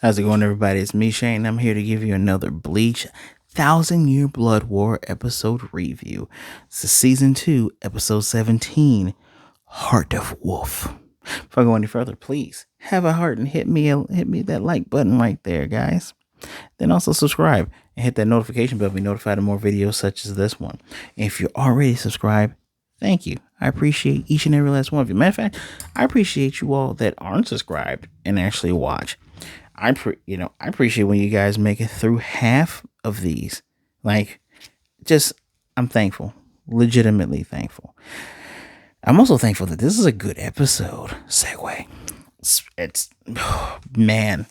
How's it going, everybody? It's me, Shane. I'm here to give you another Bleach 1,000 Year Blood War episode review. This is season 2, episode 17, Heart of Wolf. Before I go any further, please have a heart and hit me that like button right there, guys. Then also subscribe and hit that notification bell to be notified of more videos such as this one. And if you're already subscribed, thank you. I appreciate each and every last one of you. Matter of fact, I appreciate you all that aren't subscribed and actually watch. I appreciate when you guys make it through half of these. Like, just I'm thankful, legitimately thankful. I'm also thankful that this is a good episode. Segue. It's man,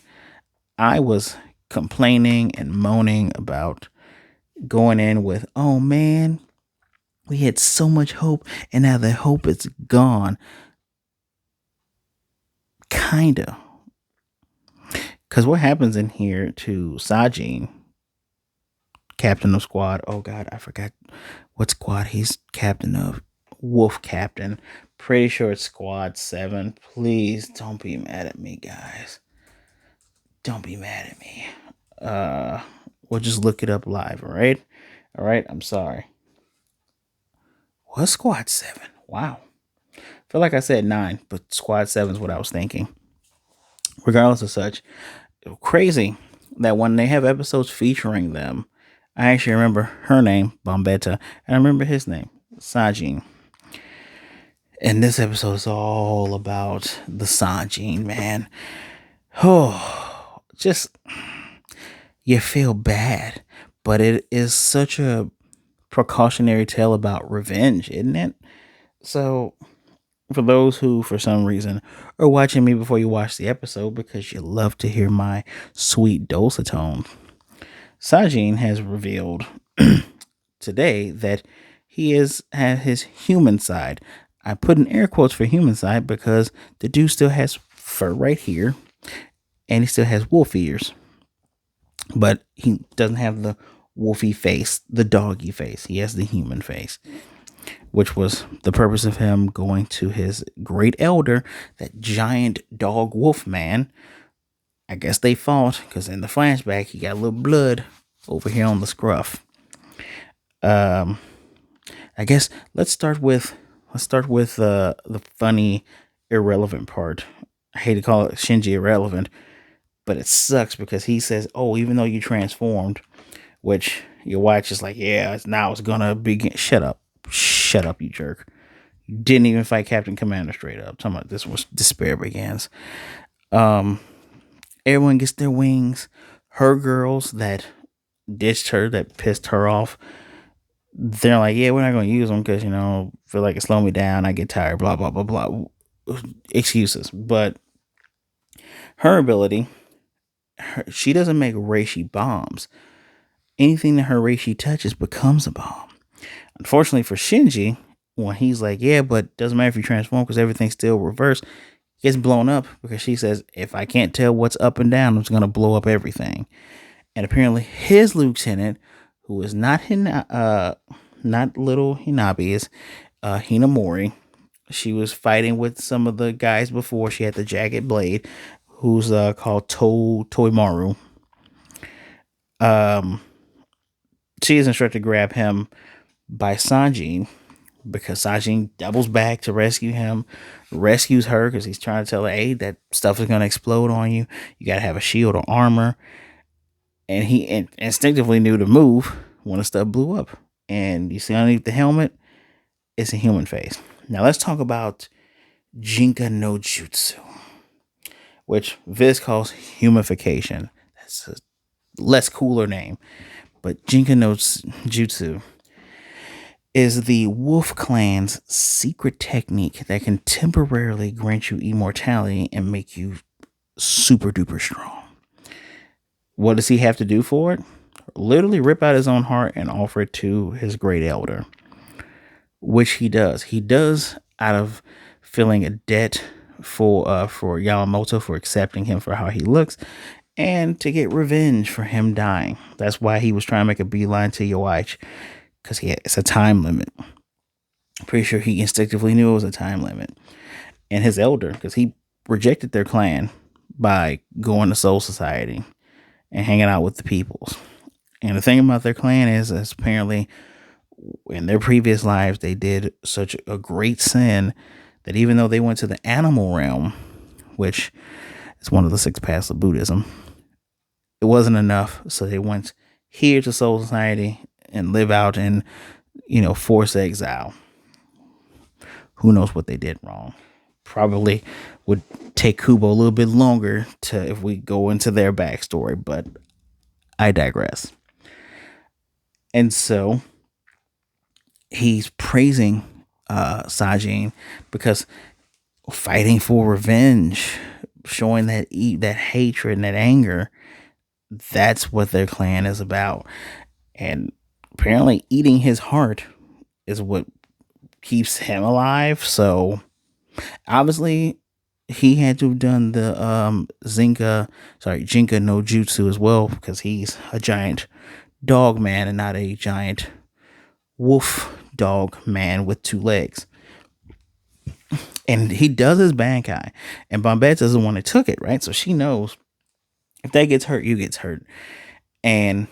I was complaining and moaning about going in with, oh man, we had so much hope, and now the hope is gone. Kinda. Because what happens in here to Sajin, captain of squad? Oh God, I forgot what squad he's captain of. Wolf captain. Pretty sure it's squad 7. Please don't be mad at me, guys. Don't be mad at me. We'll just look it up live, alright? Alright, I'm sorry. What's squad 7? Wow. I feel like I said 9, but squad 7 is what I was thinking. Regardless of such, crazy that when they have episodes featuring them, I actually remember her name, Bombetta, and I remember his name, Sajin. And this episode is all about the Sajin, man. Oh, just, you feel bad, but it is such a precautionary tale about revenge, isn't it? So, for those who, for some reason, are watching me before you watch the episode because you love to hear my sweet dulcet tone, Sajin has revealed today that he has his human side. I put in air quotes for human side because the dude still has fur right here, and he still has wolf ears, but he doesn't have the wolfy face, the doggy face. He has the human face, which was the purpose of him going to his great elder, that giant dog wolf man. I guess they fought because in the flashback he got a little blood over here on the scruff. I guess let's start with the funny, irrelevant part. I hate to call it Shinji irrelevant, but it sucks because he says, "Oh, even though you transformed," which your watch is like, "Yeah, now it's gonna begin." Shut up, you jerk! You didn't even fight Captain Commander straight up. Talking about this was despair begins. Everyone gets their wings. Her girls that ditched her, that pissed her off, they're like, yeah, we're not going to use them because, feel like it slowed me down. I get tired, blah, blah, blah, blah. Excuses. But her ability, she doesn't make reishi bombs. Anything that her reishi touches becomes a bomb. Unfortunately for Shinji, when he's like, yeah, but doesn't matter if you transform because everything's still reversed, gets blown up because she says, if I can't tell what's up and down, I'm just going to blow up everything. And apparently his lieutenant, who is not little Hinabi, is Hinamori. She was fighting with some of the guys before. She had the jagged blade, who's called Toimaru. She is instructed to grab him by Sajin because Sajin doubles back to rescue him, rescues her because he's trying to tell her, hey, that stuff is going to explode on you. You got to have a shield or armor. And he instinctively knew to move when the stuff blew up. And you see underneath the helmet, it's a human face. Now let's talk about Jinka no Jutsu, which Viz calls humification. That's a less cooler name. But Jinka no Jutsu is the Wolf Clan's secret technique that can temporarily grant you immortality and make you super duper strong. What does he have to do for it? Literally rip out his own heart and offer it to his great elder, which he does. He does out of feeling a debt for Yamamoto for accepting him for how he looks, and to get revenge for him dying. That's why he was trying to make a beeline to Yoichi, because it's a time limit. I'm pretty sure he instinctively knew it was a time limit. And his elder, because he rejected their clan by going to Soul Society and hanging out with the peoples. And the thing about their clan is apparently in their previous lives they did such a great sin that even though they went to the animal realm, which is one of the six paths of Buddhism, it wasn't enough. So they went here to Soul Society and live out in, forced exile. Who knows what they did wrong? Probably would take Kubo a little bit longer to if we go into their backstory, but I digress. And so he's praising Sajin because fighting for revenge, showing that hatred and that anger, that's what their clan is about. And apparently eating his heart is what keeps him alive. So obviously he had to have done the Jinka no Jutsu as well, because he's a giant dog man and not a giant wolf dog man with two legs. And he does his Bankai, and Bombette is the one that took it, right? So she knows if that gets hurt, you gets hurt. And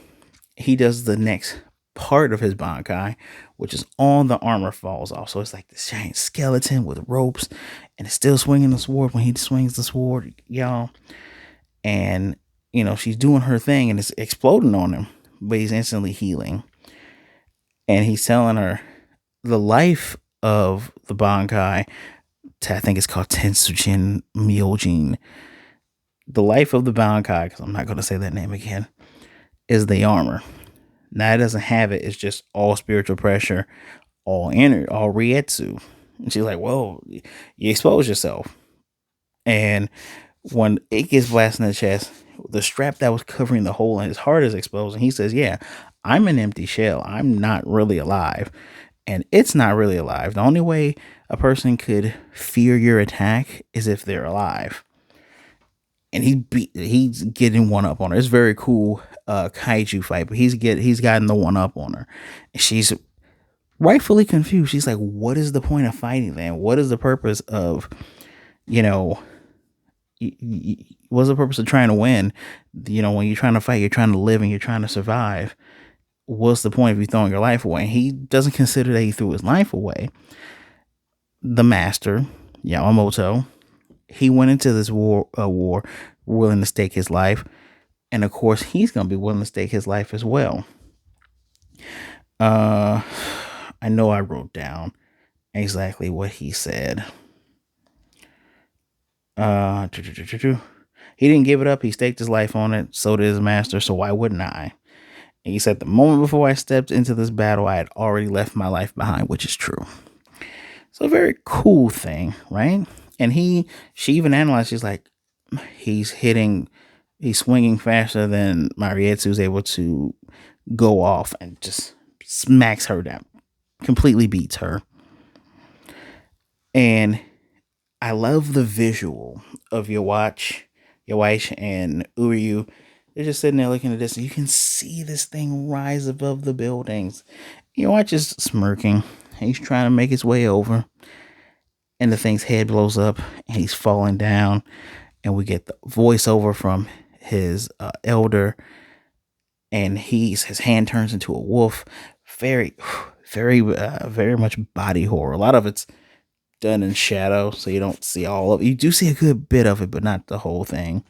he does the next part of his Bankai, which is all the armor falls off. So it's like this giant skeleton with ropes, and it's still swinging the sword when he swings the sword, y'all. And, she's doing her thing, and it's exploding on him, but he's instantly healing. And he's telling her the life of the Bankai, I think it's called Tensujin Myojin. The life of the Bankai, because I'm not going to say that name again, is the armor. Now it doesn't have it. It's just all spiritual pressure, all inner, all Rietsu. And she's like, whoa, you expose yourself. And when it gets blasted in the chest, the strap that was covering the hole in his heart is exposed. And he says, yeah, I'm an empty shell. I'm not really alive. And it's not really alive. The only way a person could fear your attack is if they're alive. And he's getting one up on her. It's very cool kaiju fight, but he's gotten the one up on her. And she's rightfully confused. She's like, what is the point of fighting then? What is the purpose of, what's the purpose of trying to win? When you're trying to fight, you're trying to live and you're trying to survive. What's the point of you throwing your life away? And he doesn't consider that he threw his life away. The master, Yamamoto, he went into this war willing to stake his life. And of course, he's going to be willing to stake his life as well. I know I wrote down exactly what he said. He didn't give it up. He staked his life on it. So did his master. So why wouldn't I? And he said, the moment before I stepped into this battle, I had already left my life behind, which is true. So a very cool thing, right? And she even analyzed, she's like, he's swinging faster than Marietsu's able to go off, and just smacks her down, completely beats her. And I love the visual of Yawaish and Uryu. They're just sitting there looking at this, and you can see this thing rise above the buildings. Yawaish is smirking. He's trying to make his way over, and the thing's head blows up, and he's falling down. And we get the voiceover from his elder, and his hand turns into a wolf. Very, very, very much body horror. A lot of it's done in shadow, so you don't see all of it. You do see a good bit of it, but not the whole thing,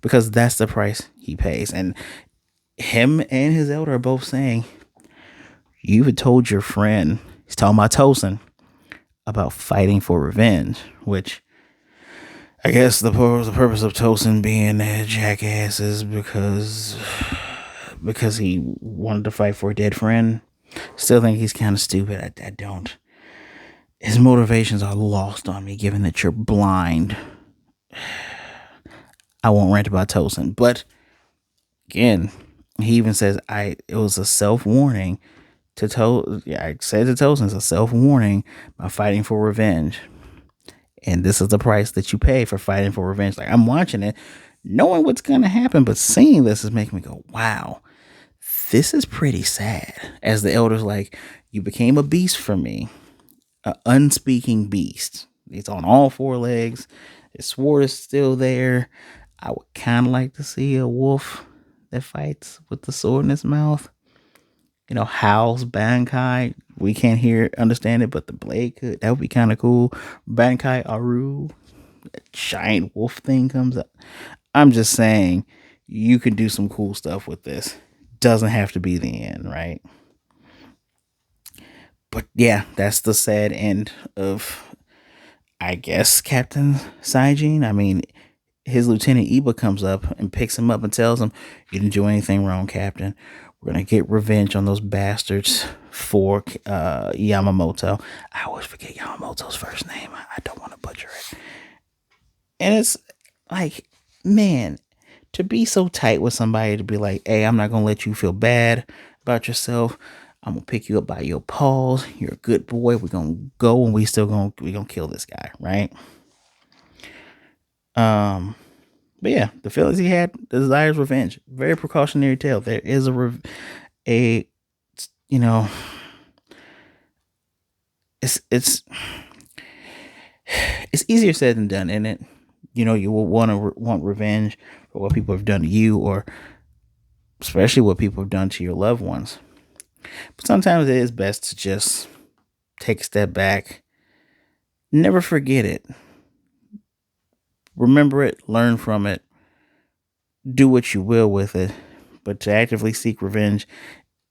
because that's the price he pays. And him and his elder are both saying, you had told your friend, he's talking about Tosin, about fighting for revenge, which I guess the purpose of Tosin being a jackass is because he wanted to fight for a dead friend. Still think he's kind of stupid. I don't. His motivations are lost on me, given that you're blind. I won't rant about Tosin, but again, he even says it was a self-warning to I said to Tosin, it's a self-warning by fighting for revenge. And this is the price that you pay for fighting for revenge. Like, I'm watching it, knowing what's going to happen, but seeing this is making me go, wow, this is pretty sad. As the elder's like, you became a beast for me, an unspeaking beast. It's on all four legs. His sword is still there. I would kind of like to see a wolf that fights with the sword in its mouth. Howl's Bankai. We can't hear understand it, but the blade could. That would be kind of cool. Bankai Aru, giant wolf thing comes up. I'm just saying, you can do some cool stuff with this. Doesn't have to be the end, right? But yeah, that's the sad end of, I guess, Captain Sajin. I mean, his lieutenant Iba comes up and picks him up and tells him, "You didn't do anything wrong, Captain. We're gonna get revenge on those bastards for Yamamoto." I always forget Yamamoto's first name. I don't want to butcher it. And it's like, man, to be so tight with somebody, to be like, "Hey, I'm not gonna let you feel bad about yourself. I'm gonna pick you up by your paws. You're a good boy. We're gonna go, and we gonna kill this guy, right?" But yeah, the feelings he had, the desires revenge. Very precautionary tale. There is a you know, it's it's easier said than done, isn't it? You will want revenge for what people have done to you, or especially what people have done to your loved ones. But sometimes it is best to just take a step back, never forget it, remember it, learn from it, do what you will with it. But to actively seek revenge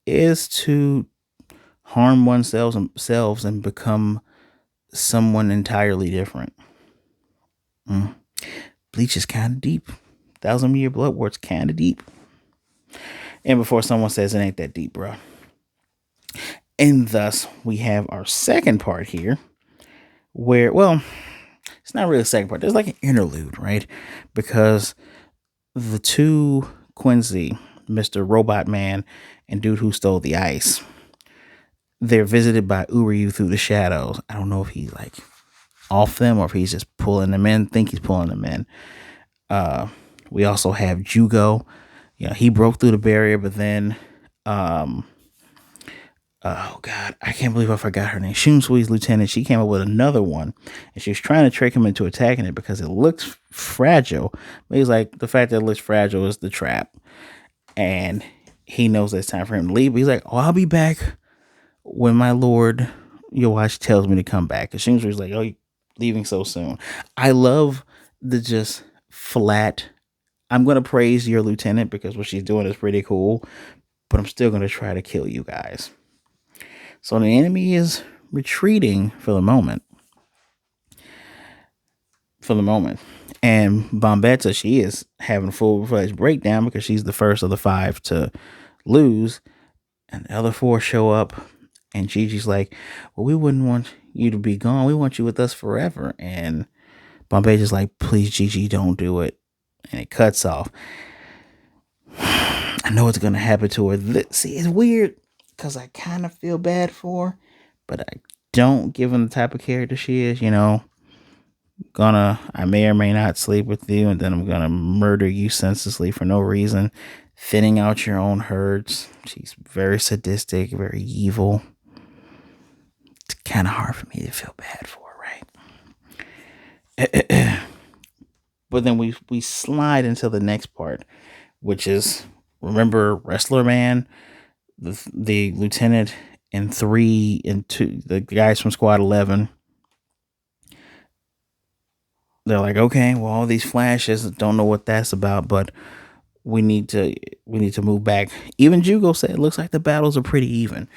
is to harm oneself themselves and become someone entirely different. Mm. Bleach is kind of deep. 1,000 Year Blood War's kind of deep. And before someone says it ain't that deep, bro. And thus, we have our second part here, where, well, it's not really a second part. There's like an interlude, right? Because the two Quincy, Mr. Robot Man and Dude Who Stole the Ice, they're visited by Uryu through the shadows. I don't know if he's like off them or if he's just pulling them in. Think he's pulling them in. We also have Jugo. He broke through the barrier, but then, oh god, I can't believe I forgot her name. Shunsui's lieutenant. She came up with another one, and she was trying to trick him into attacking it because it looks fragile. But he's like, the fact that it looks fragile is the trap, and he knows that it's time for him to leave. But he's like, "Oh, I'll be back when my lord your watch tells me to come back." And Shinsui's like, "Oh, you're leaving so soon." I love the just flat, "I'm going to praise your lieutenant because what she's doing is pretty cool, but I'm still going to try to kill you guys." So the enemy is retreating for the moment. And Bombetta, she is having a full-fledged breakdown because she's the first of the five to lose. And the other four show up. And Gigi's like, "Well, we wouldn't want you to be gone. We want you with us forever." And Bombetta's like, "Please, Gigi, don't do it." And it cuts off. I know what's going to happen to her. See, it's weird because I kind of feel bad for her, but I don't, given the type of character she is. I may or may not sleep with you, and then I'm gonna murder you senselessly for no reason, thinning out your own herds. She's very sadistic, very evil. It's kind of hard for me to feel bad for her, right? But then we slide into the next part, which is, remember Wrestler Man, the lieutenant, and 3 and 2, the guys from Squad 11. They're like, "Okay, well, all these flashes, don't know what that's about, but we need to move back." Even Jugo said it looks like the battles are pretty even.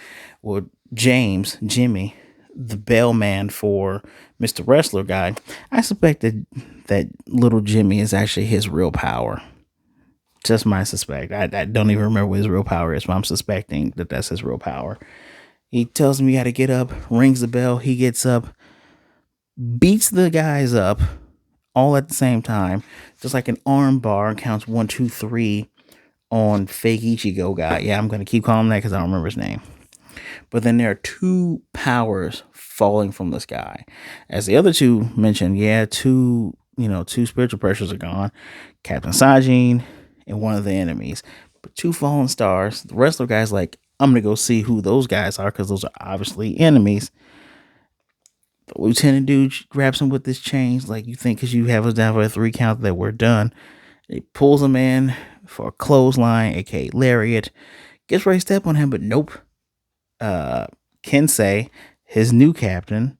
Well, Jimmy, the bellman for Mr. Wrestler guy, I suspect that little Jimmy is actually his real power. Just my suspect. I don't even remember what his real power is, but I'm suspecting that that's his real power. He tells him you got to get up, rings the bell. He gets up, beats the guys up all at the same time, just like an arm bar, and counts 1, 2, 3 on fake Ichigo guy. Yeah, I'm going to keep calling him that because I don't remember his name. But then there are 2 powers falling from the sky. As the other 2 mentioned, yeah, 2 spiritual pressures are gone. Captain Sajin and one of the enemies. But 2 fallen stars. The wrestler guy's like, "I'm going to go see who those guys are because those are obviously enemies." The lieutenant dude grabs him with this chain. Like, "You think because you have us down for a 3 count that we're done?" He pulls him in for a clothesline, aka lariat. Gets ready to step on him, but nope. Uh, Kensei, his new captain,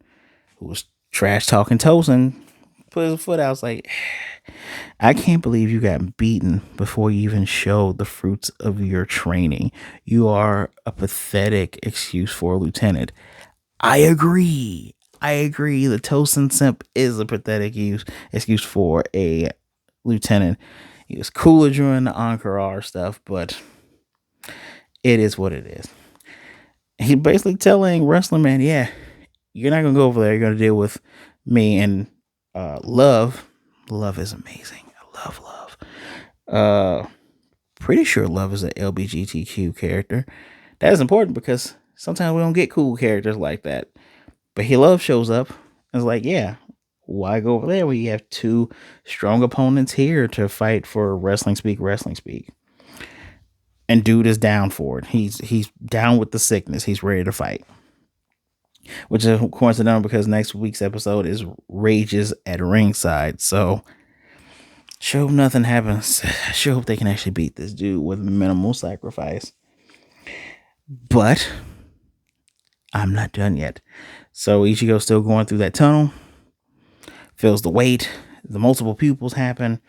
who was trash talking Tosin, put his foot out. I was like, I can't believe you got beaten before you even showed the fruits of your training. You are a pathetic excuse for a lieutenant. I agree. I agree. The Tosin Simp is a pathetic excuse for a lieutenant. He was cooler during the Ankara stuff, but it is what it is. He basically telling Wrestling Man, yeah, you're not gonna go over there. You're gonna deal with me and Love. Love is amazing. I love Love. Uh, Pretty sure Love is an LBGTQ character. That is important because sometimes we don't get cool characters like that. But he Love shows up and is like, yeah, why go over there? We have two strong opponents here to fight for wrestling speak, wrestling speak. And dude is down for it. He's down with the sickness. He's ready to fight. Which is coincidental because next week's episode is Rages at Ringside. So sure hope nothing happens. I sure hope they can actually beat this dude with minimal sacrifice. But I'm not done yet. So Ichigo's still going through that tunnel. Feels the weight. The multiple pupils happen.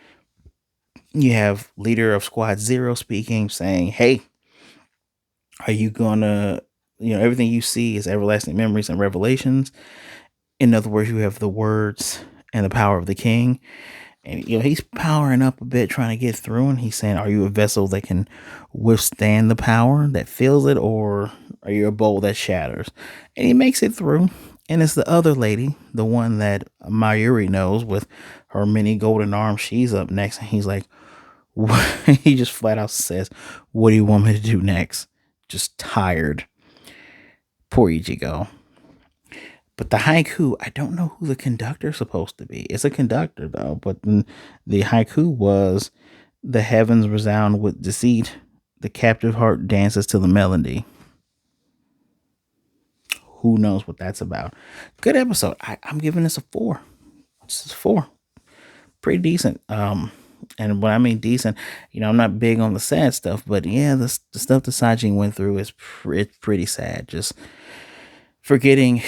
You have leader of Squad Zero speaking, saying, hey, are you gonna, everything you see is everlasting memories and revelations. In other words, you have the words and the power of the king. And he's powering up a bit, trying to get through, and he's saying, are you a vessel that can withstand the power, that feels it, or are you a bowl that shatters? And he makes it through. And it's the other lady, the one that Mayuri knows with her mini golden arm. She's up next, and he's like, he just flat out says, what do you want me to do next? Just tired. Poor Ichigo. But the haiku, I don't know who the conductor's supposed to be. It's a conductor, though. But the haiku was, the heavens resound with deceit. The captive heart dances to the melody. Who knows what that's about? Good episode. I'm giving this a 4. This is 4. Pretty decent. And when I mean decent, I'm not big on the sad stuff. But yeah, the stuff that Sajin went through is pretty sad. Just forgetting,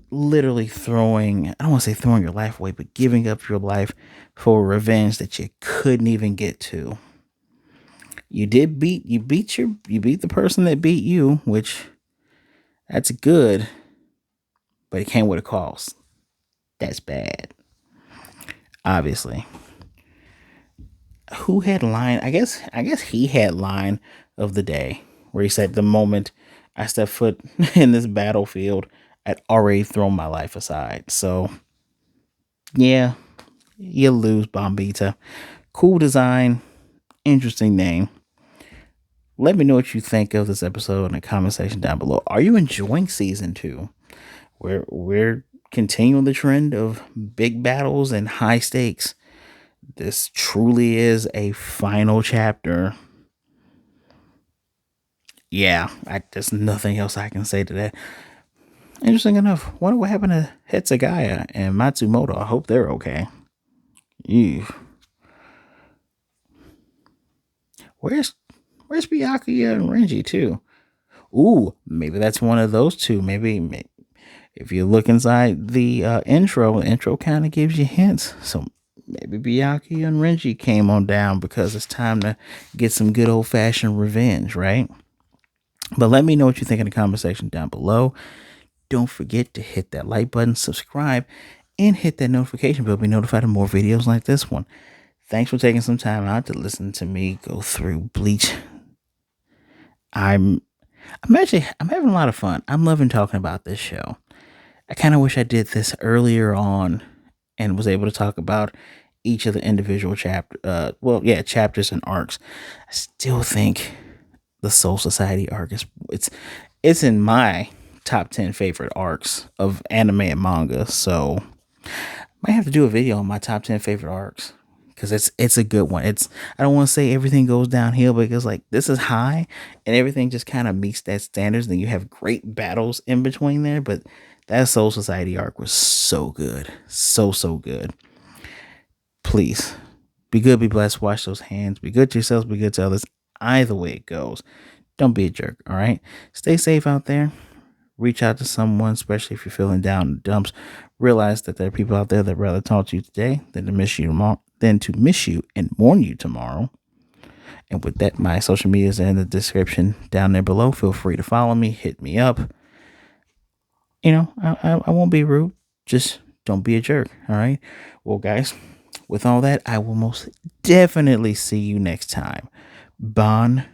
literally throwing, I don't want to say throwing your life away, but giving up your life for revenge that you couldn't even get to. You beat the person that beat you, which that's good, but it came with a cost. That's bad. Obviously. Who had line? I guess he had line of the day, where he said, the moment I step foot in this battlefield, I'd already thrown my life aside. So yeah, you lose, Bombita. Cool design, interesting name. Let me know what you think of this episode in the comment section down below. Are you enjoying season 2? We're continuing the trend of big battles and high stakes. This truly is a final chapter. Yeah, there's nothing else I can say to that. Interesting enough, wonder what happened to Hetsugaya and Matsumoto. I hope they're okay. Ew. Where's Byakuya and Renji too? Ooh, maybe that's one of those two. Maybe if you look inside the intro kind of gives you hints. So maybe Byakuya and Renji came on down because it's time to get some good old fashioned revenge, right? But let me know what you think in the comment section down below. Don't forget to hit that like button, subscribe, and hit that notification bell to be notified of more videos like this one. Thanks for taking some time out to listen to me go through Bleach. I'm having a lot of fun. I'm loving talking about this show. I kind of wish I did this earlier on and was able to talk about each of the individual chapters and arcs. I still think the Soul Society arc it's in my top 10 favorite arcs of anime and manga. So might have to do a video on my top 10 favorite arcs, because it's a good one. I don't want to say everything goes downhill, because like this is high and everything just kind of meets that standards. Then you have great battles in between there, but that Soul Society arc was so good, so good. Please Be good, be blessed, wash those hands, be good to yourselves, be good to others. Either way it goes, don't be a jerk, all right? Stay safe out there. Reach out to someone, especially if you're feeling down in the dumps. Realize that there are people out there that rather talk to you today than to miss you tomorrow, than to miss you and mourn you tomorrow. And with that, my social medias are in the description down there below. Feel free to follow me, hit me up. I won't be rude. Just don't be a jerk. All right. Well, guys, with all that, I will most definitely see you next time. Bankai.